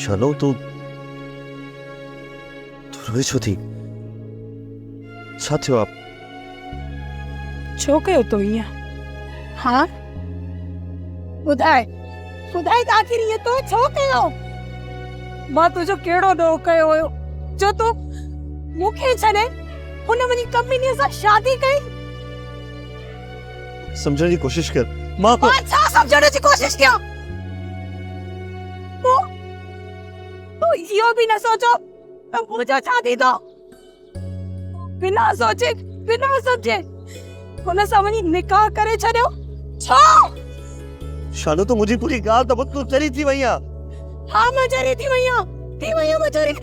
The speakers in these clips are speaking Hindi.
शानो तो रोए छो थी छा थियो आप छो कयो तो इया? हाँ ॿुधाए ॿुधाए त आखिर इहो तो छो कयो? मां तुंहिंजो कहिड़ो ॾोह कयो हुयो जो तूं मूंखे छॾे हुन मुंहिंजी कमीनीअ सां शादी कई? समझण जी कोशिश कर। मां छा समझण जी कोशिश कयो? तूं इहो बि न सोचो त मुंहिंजो छा थींदो? बिना सोचे बिना सम्झे हुन सां वञी निकाह करे छॾियो छो? शानो तो मुझे पूरी ॻाल्हि त ॿुध तूं चरी थी वई आहे। हाँ मां चरी थी वई आहियां मां चरी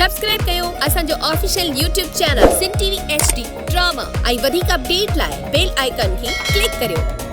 सब्सक्राइब कयो असांजो ऑफिशियल यूट्यूब चैनल सिन टीवी HD ड्रामा ऐं वधीक अपडेट लाइ बेल आइकन खे क्लिक करियो।